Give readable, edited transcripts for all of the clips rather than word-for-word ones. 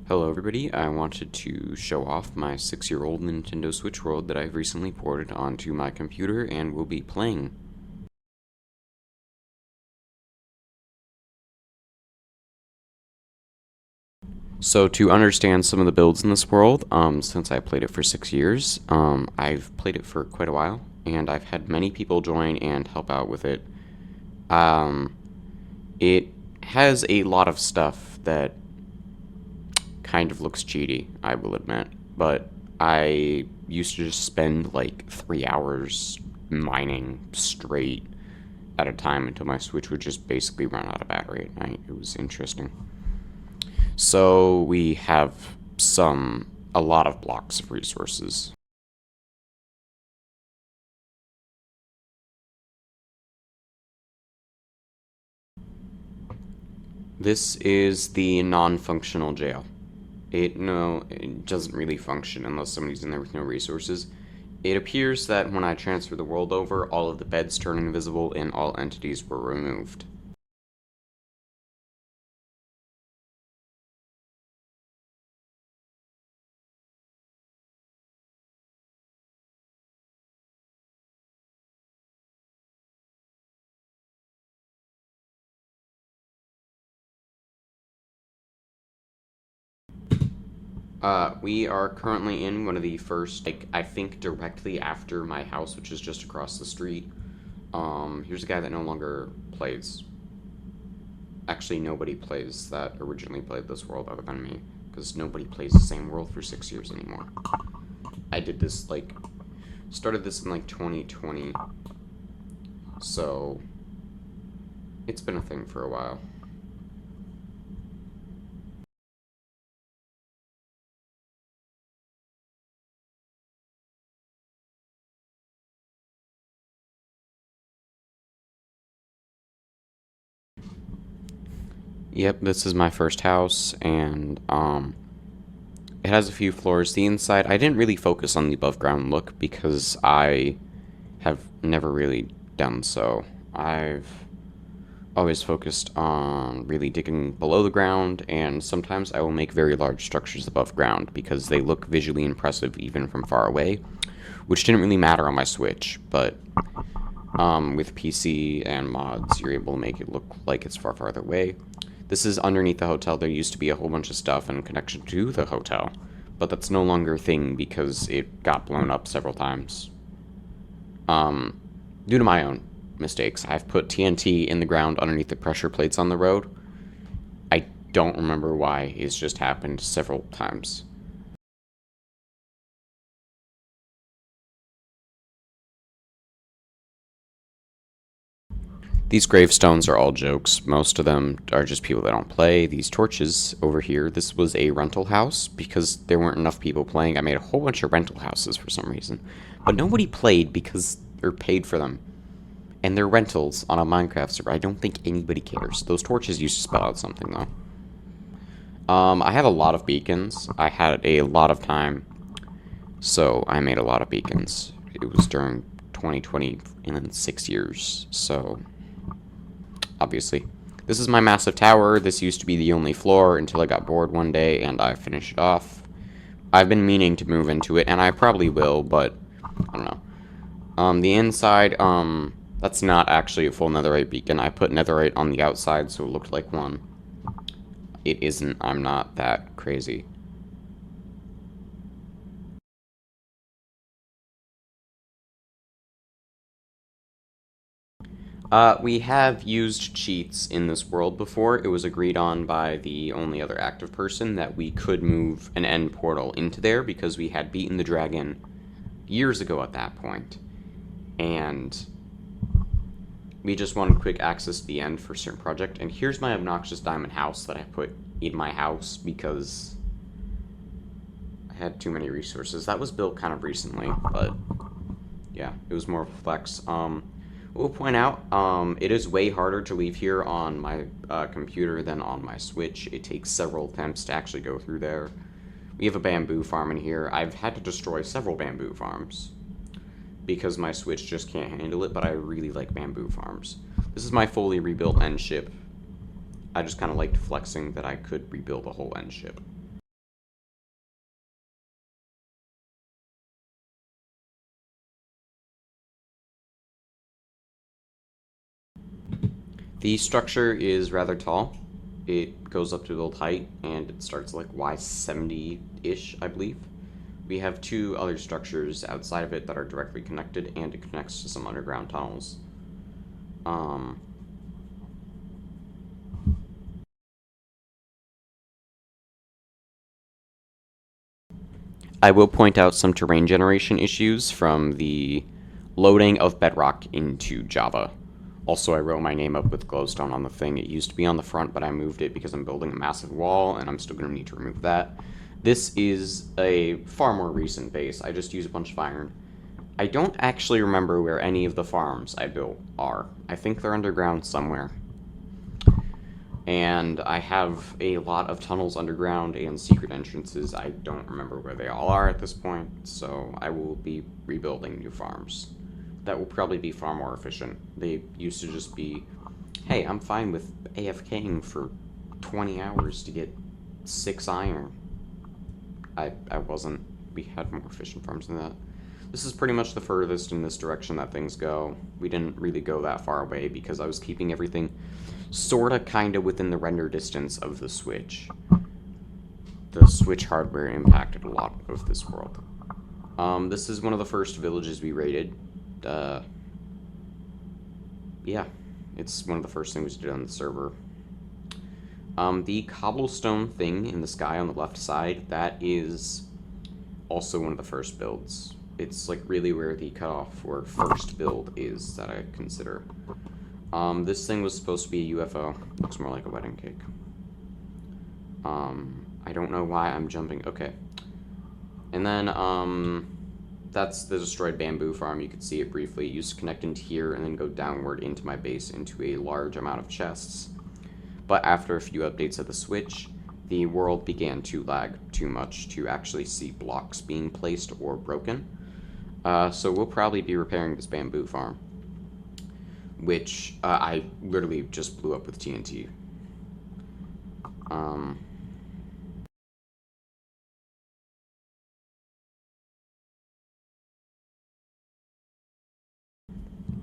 Hello everybody, I wanted to show off my 6-year-old Nintendo Switch World that I've recently ported onto my computer and will be playing. So to understand some of the builds in this world, since I played it for 6 years, I've played it for quite a while, and I've had many people join and help out with it. It has a lot of stuff that kind of looks cheaty, I will admit, but I used to just spend like 3 hours mining straight at a time until my Switch would just basically run out of battery at night. It was interesting. So we have a lot of blocks of resources. This is the non-functional jail. It doesn't really function unless somebody's in there with no resources. It appears that when I transfer the world over, all of the beds turn invisible and all entities were removed. We are currently in one of the first, I think directly after my house, which is just across the street. Here's a guy that no longer plays. Actually, nobody plays that originally played this world other than me, because nobody plays the same world for 6 years anymore. I did this, started this in, 2020, so it's been a thing for a while. Yep, this is my first house, and, it has a few floors. The inside, I didn't really focus on the above ground look because I have never really done so. I've always focused on really digging below the ground, and sometimes I will make very large structures above ground because they look visually impressive even from far away, which didn't really matter on my Switch, but with PC and mods, you're able to make it look like it's far farther away. This is underneath the hotel. There used to be a whole bunch of stuff in connection to the hotel, but that's no longer a thing because it got blown up several times. Due to my own mistakes, I've put TNT in the ground underneath the pressure plates on the road. I don't remember why. It's just happened several times. These gravestones are all jokes. Most of them are just people that don't play. These torches over here, this was a rental house because there weren't enough people playing. I made a whole bunch of rental houses for some reason. But nobody played because they're paid for them. And they're rentals on a Minecraft server. I don't think anybody cares. Those torches used to spell out something, though. I have a lot of beacons. I had a lot of time, so I made a lot of beacons. It was during 2020 in 6 years, so obviously. This is my massive tower. This used to be the only floor until I got bored one day and I finished it off. I've been meaning to move into it, and I probably will, but I don't know. The inside, that's not actually a full netherite beacon. I put netherite on the outside so it looked like one. It isn't. I'm not that crazy. We have used cheats in this world before. It was agreed on by the only other active person that we could move an end portal into there because we had beaten the dragon years ago at that point. And we just wanted quick access to the end for a certain project. And here's my obnoxious diamond house that I put in my house because I had too many resources. That was built kind of recently, but yeah, it was more of a flex. We'll point out, it is way harder to leave here on my computer than on my Switch. It takes several attempts to actually go through there. We have a bamboo farm in here. I've had to destroy several bamboo farms because my Switch just can't handle it, but I really like bamboo farms. This is my fully rebuilt end ship. I just kind of liked flexing that I could rebuild a whole end ship. The structure is rather tall. It goes up to build height, and it starts like Y70-ish, I believe. We have two other structures outside of it that are directly connected, and it connects to some underground tunnels. I will point out some terrain generation issues from the loading of Bedrock into Java. Also, I wrote my name up with glowstone on the thing. It used to be on the front, but I moved it because I'm building a massive wall, and I'm still going to need to remove that. This is a far more recent base. I just use a bunch of iron. I don't actually remember where any of the farms I built are. I think they're underground somewhere. And I have a lot of tunnels underground and secret entrances. I don't remember where they all are at this point, so I will be rebuilding new farms. That will probably be far more efficient. They used to just be, hey, I'm fine with AFKing for 20 hours to get 6 iron. I wasn't. We had more efficient farms than that. This is pretty much the furthest in this direction that things go. We didn't really go that far away because I was keeping everything sorta kinda within the render distance of the Switch. The Switch hardware impacted a lot of this world. This is one of the first villages we raided. Yeah, it's one of the first things we did on the server. The cobblestone thing in the sky on the left side, that is also one of the first builds. It's like really where the cutoff or first build is that I consider. This thing was supposed to be a UFO. Looks more like a wedding cake. I don't know why I'm jumping. Okay. And then, that's the destroyed bamboo farm. You could see it briefly. It used to connect into here and then go downward into my base into a large amount of chests. But after a few updates of the Switch, the world began to lag too much to actually see blocks being placed or broken. So we'll probably be repairing this bamboo farm, which I literally just blew up with TNT.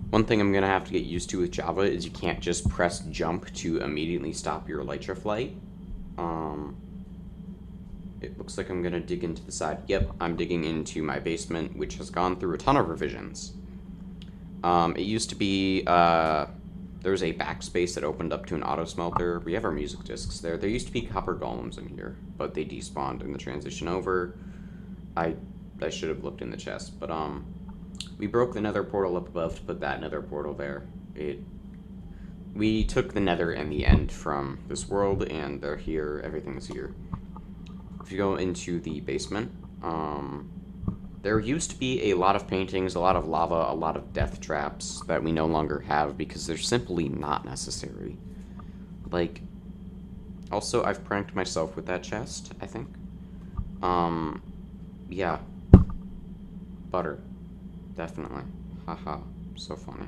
One thing I'm going to have to get used to with Java is you can't just press jump to immediately stop your elytra flight. It looks like I'm going to dig into the side. Yep, I'm digging into my basement, which has gone through a ton of revisions. It used to be, there was a backspace that opened up to an auto smelter. We have our music discs there. There used to be copper golems in here, but they despawned in the transition over. I should have looked in the chest, but, we broke the nether portal up above to put that nether portal there. We took the nether and the end from this world, and they're here. Everything's here. If you go into the basement, there used to be a lot of paintings, a lot of lava, a lot of death traps that we no longer have because they're simply not necessary. Like, also, I've pranked myself with that chest, I think. Yeah. Butter. Definitely. Haha. So funny.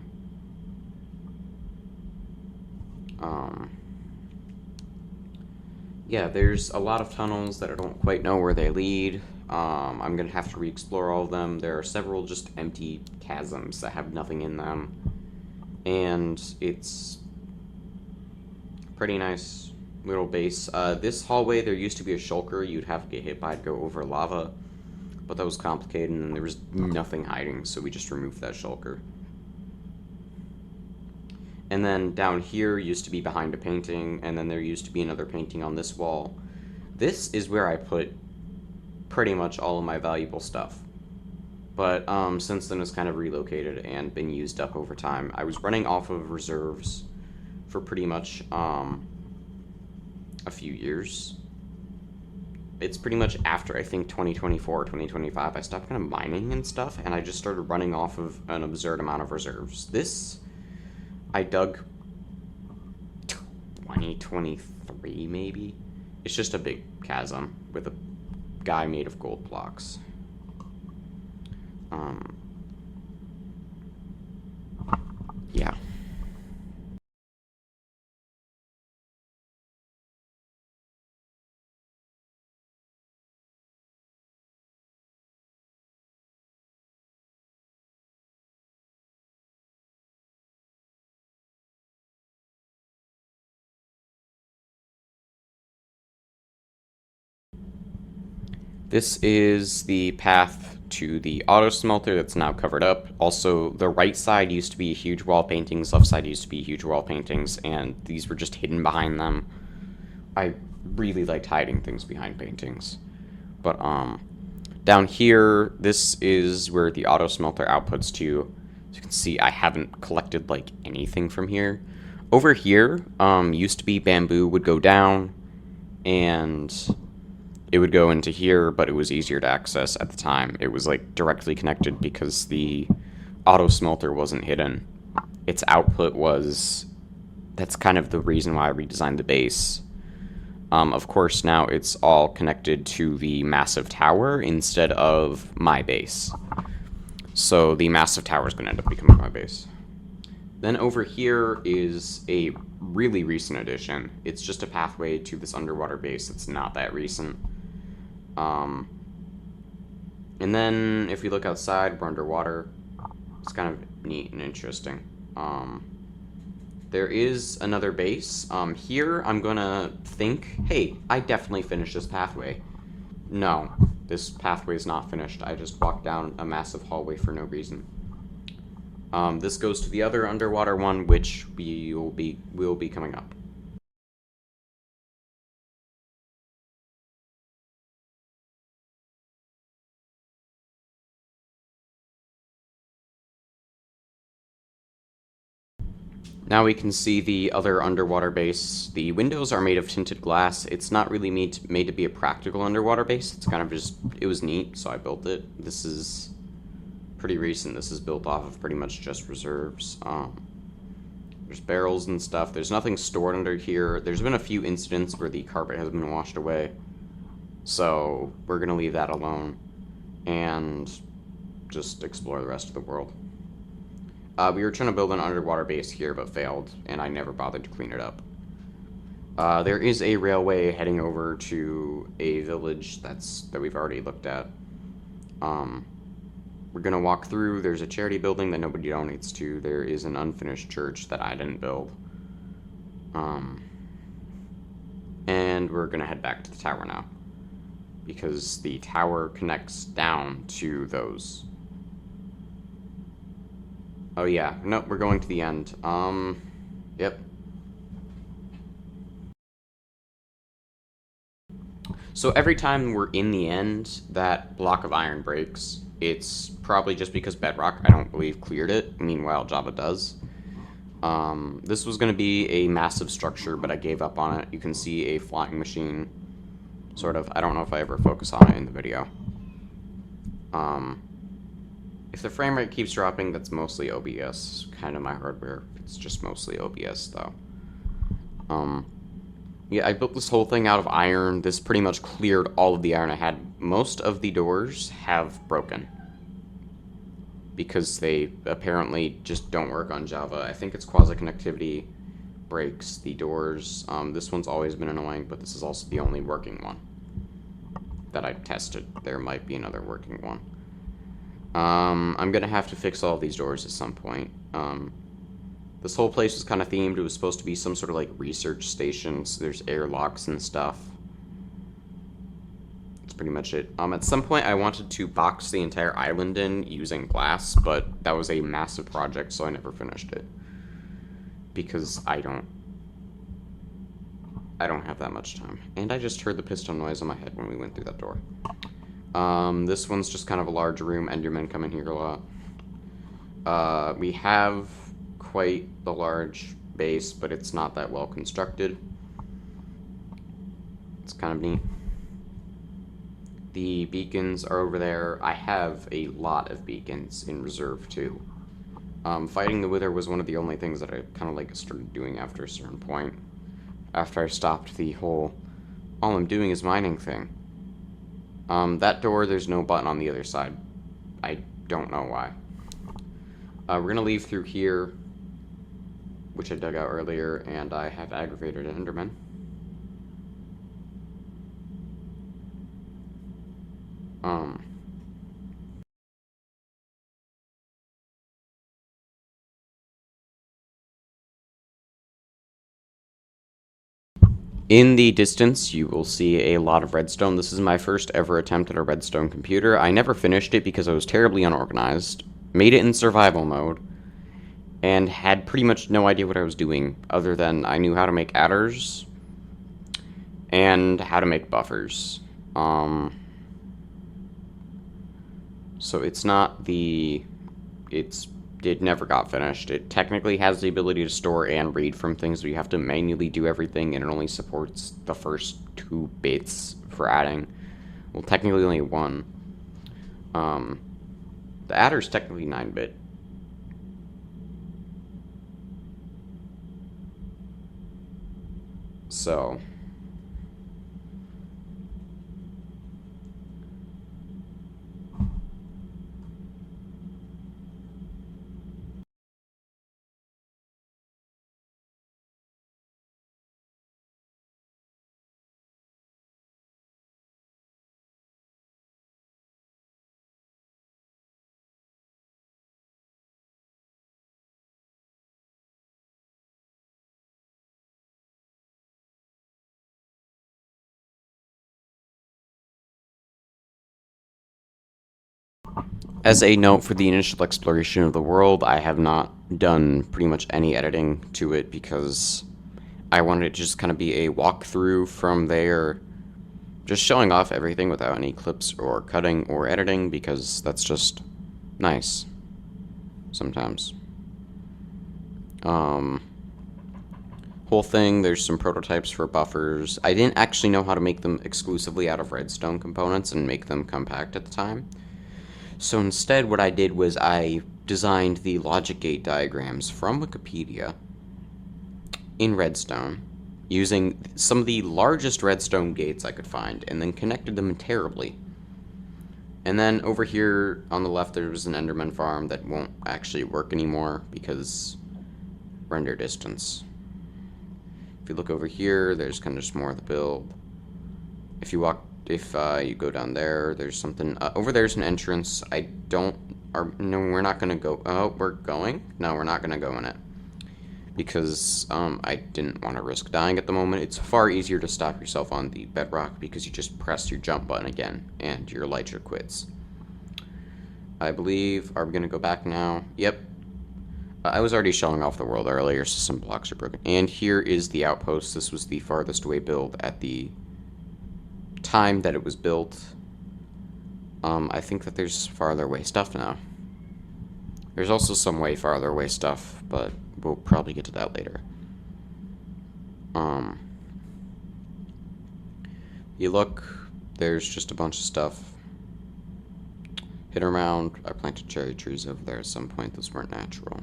Yeah, there's a lot of tunnels that I don't quite know where they lead. I'm gonna have to re-explore all of them. There are several just empty chasms that have nothing in them. And it's pretty nice little base. This hallway, there used to be a shulker you'd have to get hit by to go over lava. But that was complicated and there was nothing hiding, so we just removed that shulker. And then down here used to be behind a painting, and then there used to be another painting on this wall. This is where I put pretty much all of my valuable stuff. But since then it's kind of relocated and been used up over time. I was running off of reserves for pretty much a few years. It's pretty much after, I think, 2024 or 2025, I stopped kind of mining and stuff, and I just started running off of an absurd amount of reserves. This, I dug 2023, maybe? It's just a big chasm with a guy made of gold blocks. Yeah. This is the path to the auto smelter that's now covered up. Also, the right side used to be huge wall paintings, left side used to be huge wall paintings, and these were just hidden behind them. I really liked hiding things behind paintings. But, down here, this is where the auto smelter outputs to. As you can see, I haven't collected, like, anything from here. Over here, used to be bamboo would go down, and it would go into here, but it was easier to access at the time. It was, like, directly connected because the auto smelter wasn't hidden. Its output was... That's kind of the reason why I redesigned the base. Of course, now it's all connected to the massive tower instead of my base. So the massive tower is going to end up becoming my base. Then over here is a really recent addition. It's just a pathway to this underwater base that's not that recent. And then if we look outside, we're underwater. It's kind of neat and interesting. There is another base. Here, I'm gonna think, hey, I definitely finished this pathway. No, this pathway is not finished. I just walked down a massive hallway for no reason. This goes to the other underwater one, which will be coming up. Now we can see the other underwater base. The windows are made of tinted glass. It's not really made to be a practical underwater base. It's kind of just, it was neat, so I built it. This is pretty recent. This is built off of pretty much just reserves. There's barrels and stuff. There's nothing stored under here. There's been a few incidents where the carpet has been washed away. So we're going to leave that alone and just explore the rest of the world. We were trying to build an underwater base here, but failed, and I never bothered to clean it up. There is a railway heading over to a village that we've already looked at. We're gonna walk through. There's a charity building that nobody donates to. There is an unfinished church that I didn't build. And we're gonna head back to the tower now, because the tower connects down to those. Oh yeah, nope, we're going to the end. Yep. So every time we're in the end, that block of iron breaks. It's probably just because Bedrock, I don't believe, cleared it. Meanwhile, Java does. This was going to be a massive structure, but I gave up on it. You can see a flying machine, sort of. I don't know if I ever focus on it in the video. If the frame rate keeps dropping, that's mostly OBS. Kind of my hardware. It's just mostly OBS, though. Yeah, I built this whole thing out of iron. This pretty much cleared all of the iron I had. Most of the doors have broken, because they apparently just don't work on Java. I think it's quasi-connectivity breaks the doors. This one's always been annoying, but this is also the only working one that I tested. There might be another working one. I'm gonna have to fix all of these doors at some point. This whole place was kind of themed. It was supposed to be some sort of like research station, so there's airlocks and stuff. That's pretty much it. At some point I wanted to box the entire island in using glass, but that was a massive project, so I never finished it. Because I don't have that much time. And I just heard the piston noise in my head when we went through that door. This one's just kind of a large room. Endermen come in here a lot. We have quite the large base, but it's not that well constructed. It's kind of neat. The beacons are over there. I have a lot of beacons in reserve, too. Fighting the Wither was one of the only things that I kind of like started doing after a certain point. After I stopped the whole, all I'm doing is mining thing. That door, there's no button on the other side. I don't know why. We're gonna leave through here, which I dug out earlier, and I have aggravated an Enderman. In the distance, you will see a lot of redstone. This is my first ever attempt at a redstone computer. I never finished it because I was terribly unorganized, made it in survival mode, and had pretty much no idea what I was doing, other than I knew how to make adders and how to make buffers. So it's not the... It never got finished. It technically has the ability to store and read from things, but you have to manually do everything, and it only supports the first 2 bits for adding. Well, technically only 1. The adder's technically 9-bit. So... As a note for the initial exploration of the world, I have not done pretty much any editing to it because I wanted it to just kind of be a walkthrough from there, just showing off everything without any clips or cutting or editing, because that's just nice sometimes. Whole thing, there's some prototypes for buffers. I didn't actually know how to make them exclusively out of redstone components and make them compact at the time. So instead, what I did was I designed the logic gate diagrams from Wikipedia in redstone, using some of the largest redstone gates I could find, and then connected them terribly. And then over here on the left, there was an Enderman farm that won't actually work anymore because render distance. If you look over here, there's kind of just more of the build. If you go down there, there's something over there's an entrance. No, we're not gonna go. Oh, we're going? No, we're not gonna go in it because I didn't want to risk dying at the moment. It's far easier to stop yourself on the bedrock because you just press your jump button again and your elytra quits. I believe, are we gonna go back now? Yep. I was already showing off the world earlier, so some blocks are broken. And here is the outpost. This was the farthest away build at the time that it was built. I think that there's farther away stuff now. There's also some way farther away stuff, but we'll probably get to that later. You look, there's just a bunch of stuff hidden around. I planted cherry trees over there at some point. Those weren't natural.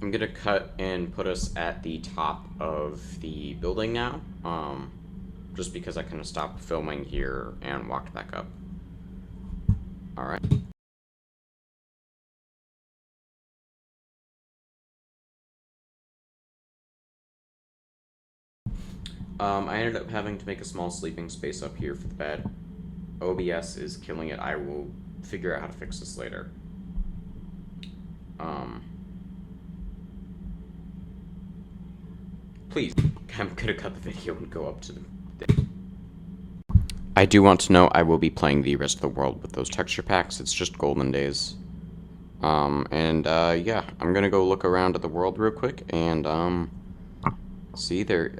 I'm gonna cut and put us at the top of the building now, just because I kind of stopped filming here and walked back up. Alright. I ended up having to make a small sleeping space up here for the bed. OBS is killing it. I will figure out how to fix this later. Please, I'm gonna cut the video and go up to the... I do want to know I will be playing the rest of the world with those texture packs. It's just golden days. Yeah, I'm gonna go look around at the world real quick and, see there,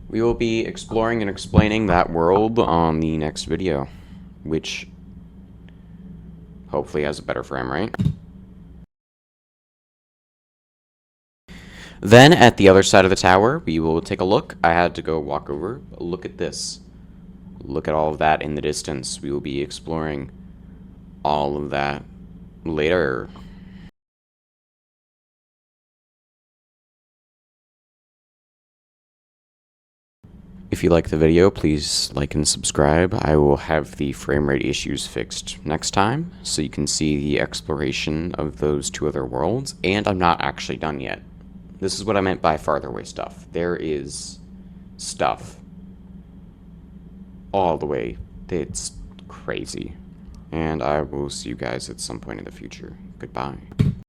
we will be exploring and explaining that world on the next video, which hopefully has a better frame rate. Then, at the other side of the tower, we will take a look. I had to go walk over. Look at this. Look at all of that in the distance. We will be exploring all of that later. If you like the video, please like and subscribe. I will have the frame rate issues fixed next time, so you can see the exploration of those two other worlds. And I'm not actually done yet. This is what I meant by farther away stuff. There is stuff all the way. It's crazy. And I will see you guys at some point in the future. Goodbye.